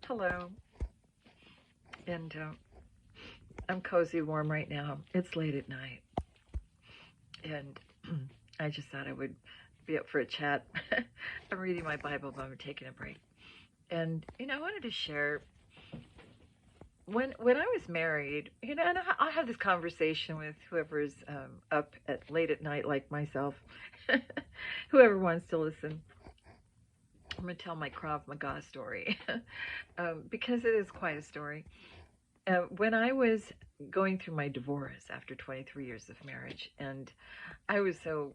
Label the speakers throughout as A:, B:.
A: Hello, and I'm cozy warm right now. It's late at night, and I just thought I would be up for a chat. I'm reading my Bible, but I'm taking a break. And I wanted to share when I was married. And I'll have this conversation with whoever's up at late at night, like myself. Whoever wants to listen. I'm gonna tell my Krav Maga story because it is quite a story. When I was going through my divorce after 23 years of marriage, and I was so,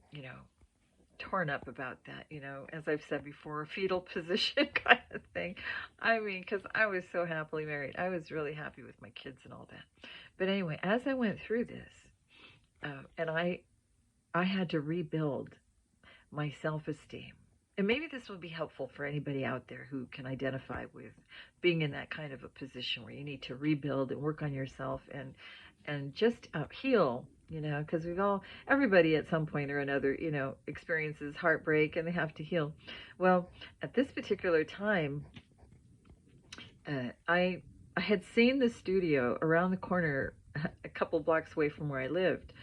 A: torn up about that, as I've said before, fetal position kind of thing. I mean, because I was so happily married. I was really happy with my kids and all that. But anyway, as I went through this, and I had to rebuild my self-esteem. And maybe this will be helpful for anybody out there who can identify with being in that kind of a position where you need to rebuild and work on yourself and just heal, because everybody at some point or another, experiences heartbreak and they have to heal. Well, at this particular time, I had seen the studio around the corner a couple blocks away from where I lived.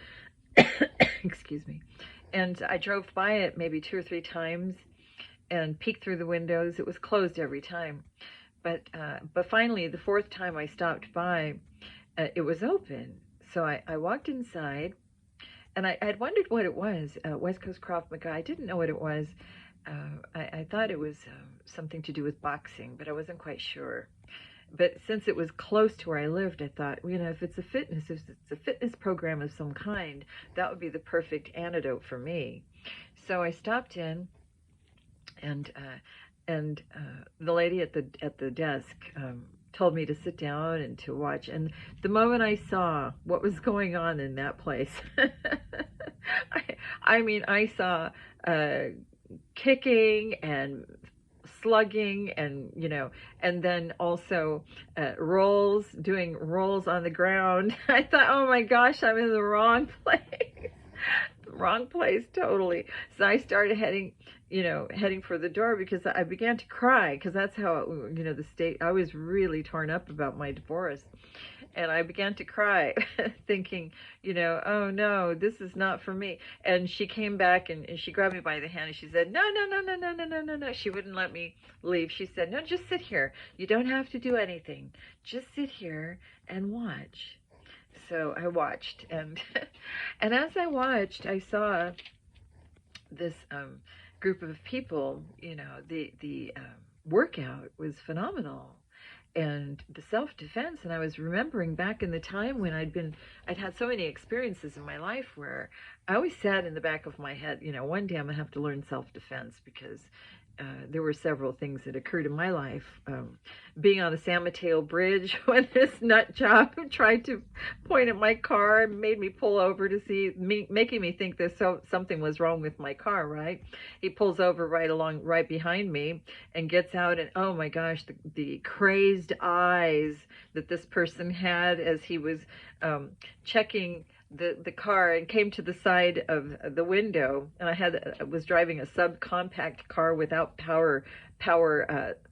A: Excuse me. And I drove by it maybe two or three times and peeked through the windows. It was closed every time, but finally, the fourth time I stopped by, it was open. So I walked inside, and I had wondered what it was. West Coast Krav Maga. I didn't know what it was. I thought it was something to do with boxing, but I wasn't quite sure. But since it was close to where I lived, I thought, if it's a fitness program of some kind, that would be the perfect antidote for me. So I stopped in, and the lady at the desk told me to sit down and to watch. And the moment I saw what was going on in that place, I saw kicking and slugging and then also doing rolls on the ground. I thought, oh my gosh, I'm in the wrong place. Wrong place totally. So I started heading for the door because I began to cry, because that's how the state. I was really torn up about my divorce, and I began to cry thinking, oh no, this is not for me. And she came back and she grabbed me by the hand and she said, no, no, no, no, no, no, no, no, no. She wouldn't let me leave. She said, no, just sit here. You don't have to do anything. Just sit here and watch. So I watched, and and as I watched, I saw this group of people. The workout was phenomenal, and the self-defense. And I was remembering back in the time when I'd had so many experiences in my life where I always said in the back of my head, one day I'm gonna have to learn self-defense, because there were several things that occurred in my life. Being on the San Mateo Bridge when this nut job tried to point at my car, made me pull over to see, making me think something was wrong with my car, right? He pulls over right behind me and gets out, and oh my gosh, the crazed eyes that this person had as he was checking the car, and came to the side of the window. And I was driving a subcompact car without power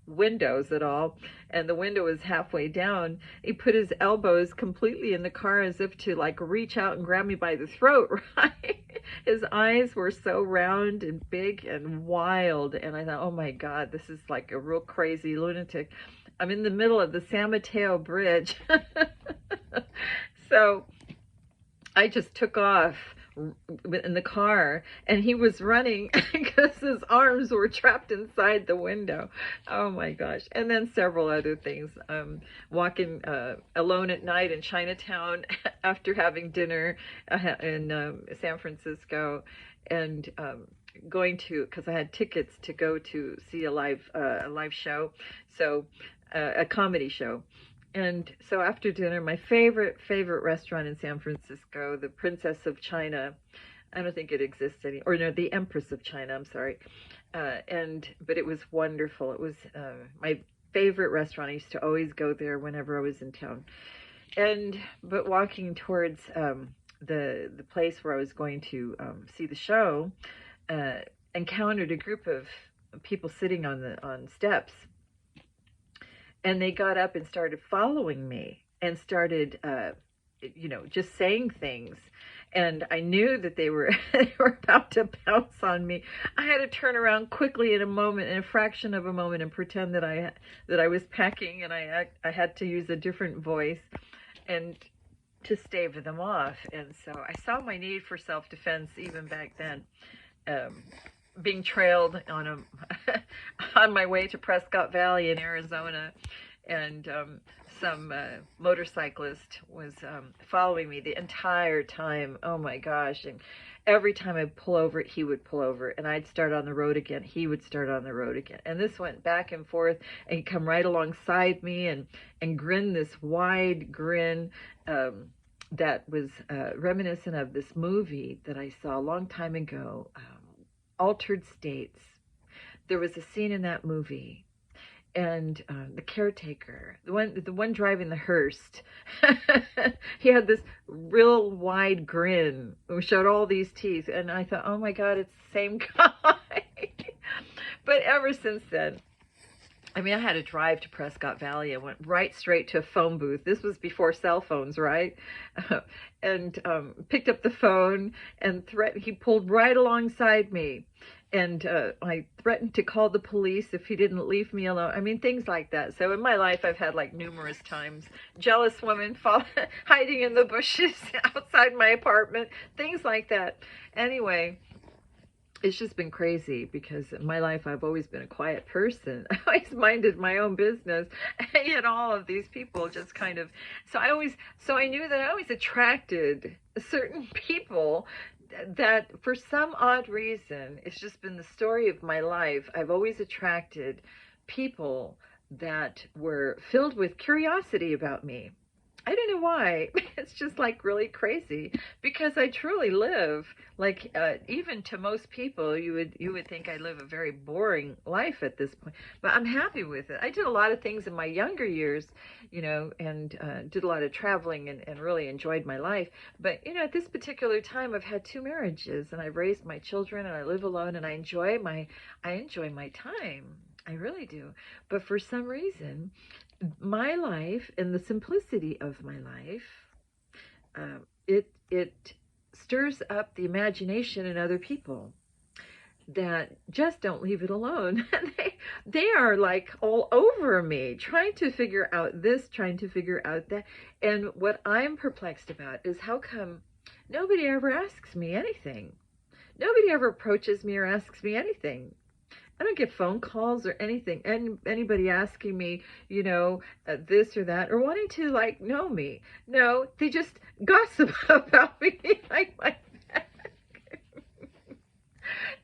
A: windows at all, and the window was halfway down. He put his elbows completely in the car as if to like reach out and grab me by the throat, right? His eyes were so round and big and wild, and I thought, oh my God, this is like a real crazy lunatic. I'm in the middle of the San Mateo Bridge. So I just took off in the car, and he was running because his arms were trapped inside the window. Oh my gosh. And then several other things. Walking alone at night in Chinatown after having dinner in San Francisco, and going to, because I had tickets to go to see a live show, so a comedy show. And so after dinner, my favorite restaurant in San Francisco, the Princess of China, I don't think it exists or no, the Empress of China, I'm sorry. But it was wonderful. It was my favorite restaurant. I used to always go there whenever I was in town. But walking towards the place where I was going to see the show, encountered a group of people sitting on steps. and they got up and started following me and started, just saying things. And I knew that they were they were about to pounce on me. I had to turn around quickly in a fraction of a moment, and pretend that I was packing, and I had to use a different voice and to stave them off. And so I saw my need for self-defense even back then. Being trailed on my way to Prescott Valley in Arizona, and some motorcyclist was following me the entire time. Oh my gosh. And every time I'd pull over, he would pull over, and I'd start on the road again. He would start on the road again. And this went back and forth, and he'd come right alongside me and grin this wide grin that was reminiscent of this movie that I saw a long time ago, Altered States. There was a scene in that movie, and the caretaker, the one driving the hearse, he had this real wide grin who showed all these teeth, and I thought, oh my God, it's the same guy. But ever since then, I mean, I had to drive to Prescott Valley. I went right straight to a phone booth. This was before cell phones, right? And picked up the phone and he pulled right alongside me. And I threatened to call the police if he didn't leave me alone. I mean, things like that. So in my life, I've had like numerous times. Jealous women hiding in the bushes outside my apartment. Things like that. Anyway, it's just been crazy, because in my life I've always been a quiet person. I always minded my own business, and yet all of these people just kind of, so I knew that I always attracted certain people that for some odd reason, it's just been the story of my life. I've always attracted people that were filled with curiosity about me. I don't know why. It's just like really crazy, because I truly live like, even to most people, you would think I live a very boring life at this point, but I'm happy with it. I did a lot of things in my younger years, and did a lot of traveling and really enjoyed my life. But, at this particular time, I've had 2 marriages, and I've raised my children, and I live alone, and I enjoy my time. I really do. But for some reason, my life and the simplicity of my life, it stirs up the imagination in other people that just don't leave it alone. They are like all over me, trying to figure out this, trying to figure out that. And what I'm perplexed about is how come nobody ever asks me anything. Nobody ever approaches me or asks me anything. I don't get phone calls or anything. Anybody asking me, this or that, or wanting to know me. No, they just gossip about me like that.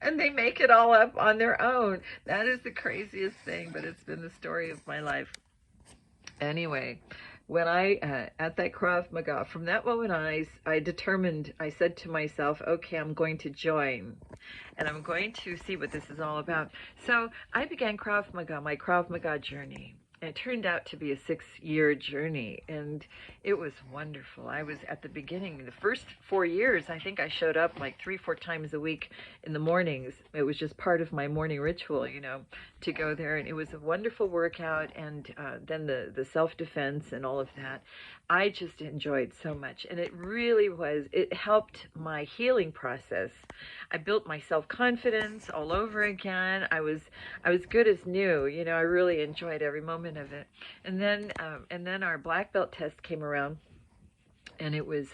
A: And they make it all up on their own. That is the craziest thing, but it's been the story of my life. Anyway, when I, at that Krav Maga, from that moment on, I said to myself, okay, I'm going to join, and I'm going to see what this is all about. So I began Krav Maga, my Krav Maga journey. And it turned out to be a 6-year journey, and it was wonderful. I was at the beginning, the first 4 years, I think I showed up like 3-4 times a week in the mornings. It was just part of my morning ritual, to go there. And it was a wonderful workout, and then the self-defense and all of that. I just enjoyed so much, and it helped my healing process. I built my self-confidence all over again. I was good as new. I really enjoyed every moment of it. And then our black belt test came around, and it was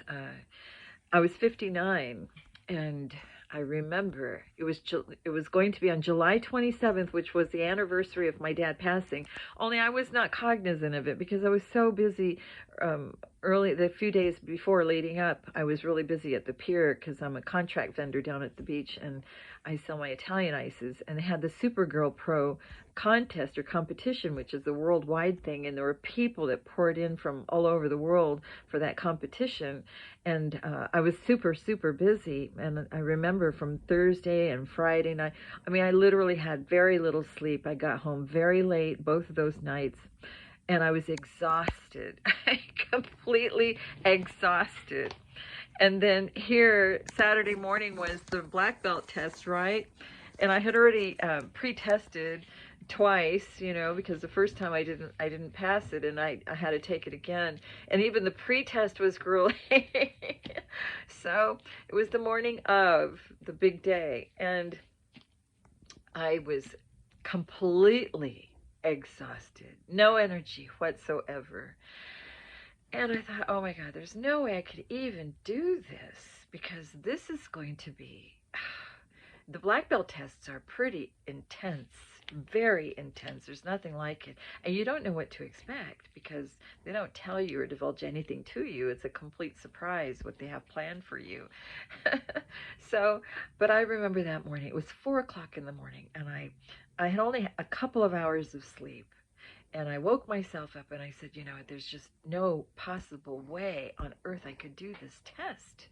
A: I was 59, and I remember it was going to be on July 27th, which was the anniversary of my dad passing. Only I was not cognizant of it because I was so busy. Early, the few days before leading up, I was really busy at the pier because I'm a contract vendor down at the beach, and I sell my Italian ices. And they had the Supergirl Pro contest or competition, which is a worldwide thing, and there were people that poured in from all over the world for that competition. And I was super, super busy. And I remember from Thursday and Friday night, I literally had very little sleep. I got home very late both of those nights, and I was exhausted, completely exhausted. And then here, Saturday morning was the black belt test, right? And I had already pre-tested twice, because the first time I didn't pass it, and I had to take it again. And even the pre-test was grueling. So it was the morning of the big day, and I was completely exhausted, no energy whatsoever. And I thought, oh my God, there's no way I could even do this, because this is going to be, the black belt tests are pretty intense, very intense. There's nothing like it. And you don't know what to expect, because they don't tell you or divulge anything to you. It's a complete surprise what they have planned for you. So, but I remember that morning, it was 4 o'clock in the morning, and I had only a couple of hours of sleep. And I woke myself up and I said, there's just no possible way on earth I could do this test.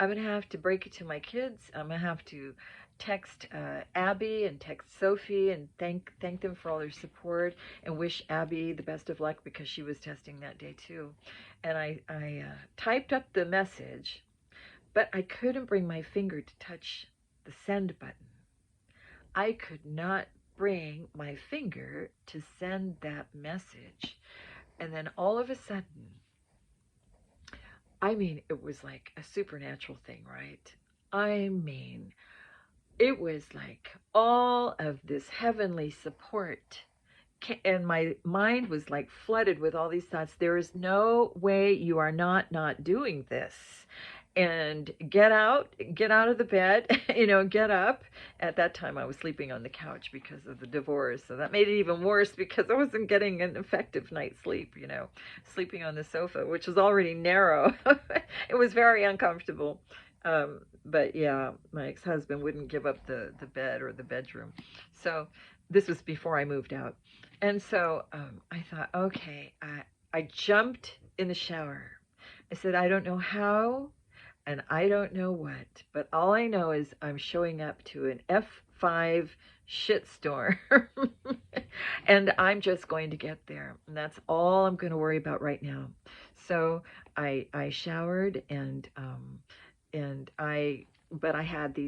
A: I'm going to have to break it to my kids. I'm going to have to text Abby and text Sophie and thank them for all their support, and wish Abby the best of luck, because she was testing that day too. And I typed up the message, but I couldn't bring my finger to touch the send button. I could not bring my finger to send that message. And then all of a sudden, it was like a supernatural thing, right? It was like all of this heavenly support, and my mind was like flooded with all these thoughts. There is no way you are not doing this. And get out of the bed, get up. At that time I was sleeping on the couch because of the divorce, so that made it even worse, because I wasn't getting an effective night's sleep, sleeping on the sofa, which was already narrow. It was very uncomfortable. But yeah, my ex-husband wouldn't give up the bed or the bedroom. So this was before I moved out. And so I thought, okay, I jumped in the shower. I said, I don't know how, and I don't know what, but all I know is I'm showing up to an F5 shitstorm, and I'm just going to get there, and that's all I'm going to worry about right now. So I showered, but I had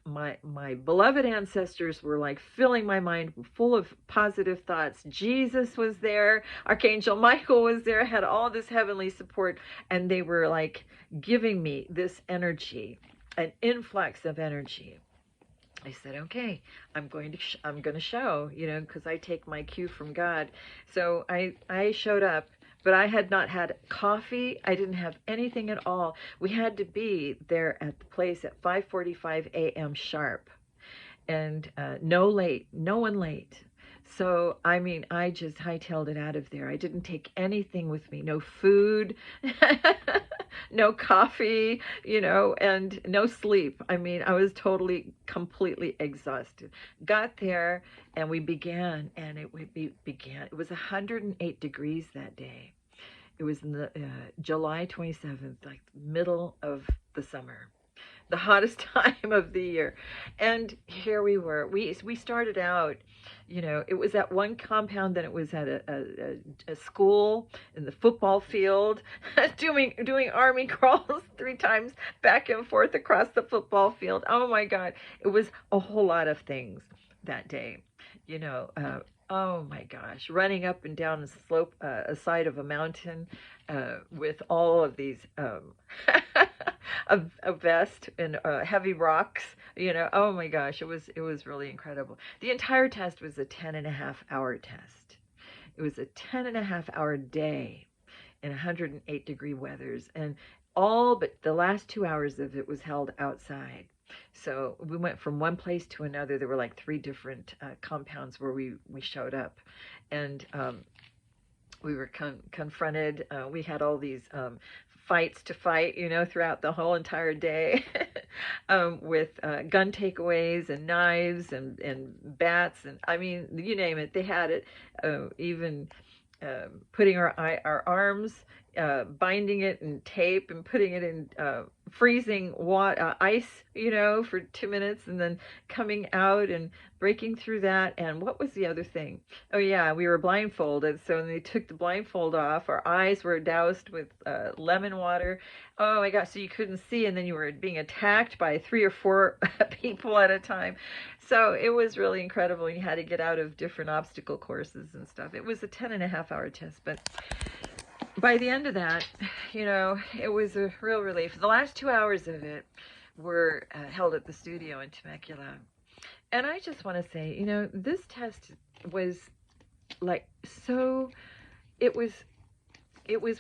A: my beloved ancestors were like filling my mind full of positive thoughts. Jesus was there, Archangel Michael was there, had all this heavenly support, and they were like giving me this energy, an influx of energy. I said, okay, I'm going to show, because I take my cue from God. So I showed up, but I had not had coffee. I didn't have anything at all. We had to be there at the place at 5:45 a.m. sharp, and no one late. So, I just hightailed it out of there. I didn't take anything with me, no food, no coffee, and no sleep. I was totally, completely exhausted. Got there, and we began, and it was 108 degrees that day. It was in the July 27th, like middle of the summer, the hottest time of the year. And here we were. We started out, it was at one compound, then it was at a school, in the football field, doing army crawls 3 times back and forth across the football field. Oh my God, it was a whole lot of things that day. Oh my gosh, running up and down a slope, a side of a mountain, with all of these a vest and heavy rocks. Oh my gosh, it was really incredible. The entire test was a 10.5-hour test. It was a 10.5-hour day in 108 degree weathers, and all but the last 2 hours of it was held outside. So we went from one place to another. There were like 3 different compounds where we showed up, and we were confronted. We had all these fights to fight, throughout the whole entire day, with gun takeaways and knives and bats, and you name it, they had it. Even putting our arms binding it in tape and putting it in freezing ice, for 2 minutes, and then coming out and breaking through that. And what was the other thing? Oh yeah, we were blindfolded. So when they took the blindfold off, our eyes were doused with lemon water. Oh my gosh, so you couldn't see, and then you were being attacked by 3 or 4 people at a time. So it was really incredible. You had to get out of different obstacle courses and stuff. It was a 10.5 hour test, but by the end of that, it was a real relief. The last 2 hours of it were held at the studio in Temecula. And I just want to say, this test was like so, it was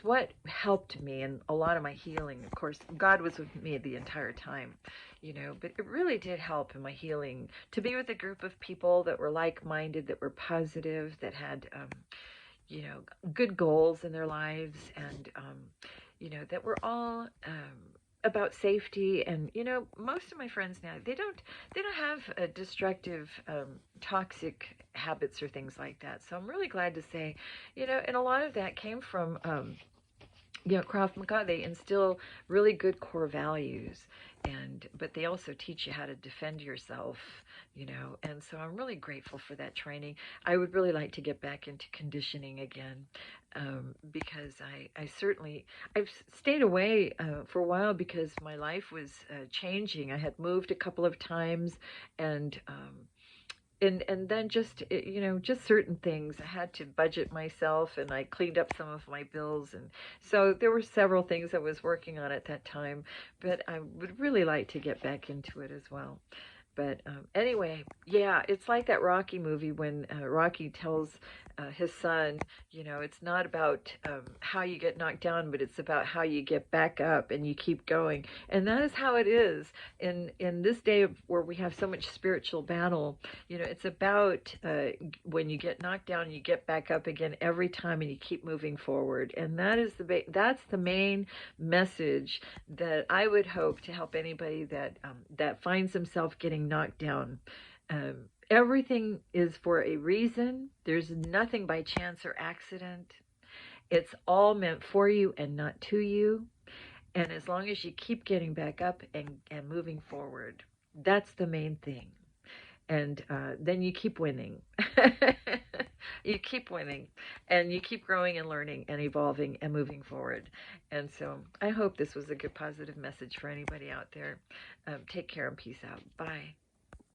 A: what helped me in a lot of my healing. Of course, God was with me the entire time, but it really did help in my healing to be with a group of people that were like-minded, that were positive, that had good goals in their lives, and that were all about safety. And most of my friends now, they don't have destructive toxic habits or things like that. So I'm really glad to say, and a lot of that came from Krav Maga. They instill really good core values, but they also teach you how to defend yourself, and so I'm really grateful for that training. I would really like to get back into conditioning again, because I've stayed away for a while because my life was changing. I had moved a couple of times, and then just just certain things, I had to budget myself, and I cleaned up some of my bills, and so there were several things I was working on at that time, but I would really like to get back into it as well. But anyway, yeah, it's like that Rocky movie when Rocky tells his son, it's not about how you get knocked down, but it's about how you get back up and you keep going. And that is how it is in this day where we have so much spiritual battle. It's about when you get knocked down, you get back up again every time, and you keep moving forward. And that's the main message that I would hope to help anybody that finds himself getting knocked down. Everything is for a reason. There's nothing by chance or accident. It's all meant for you and not to you. And as long as you keep getting back up and moving forward, that's the main thing. And then you keep winning. You keep winning, and you keep growing and learning and evolving and moving forward. And so I hope this was a good positive message for anybody out there. Take care and peace out. Bye.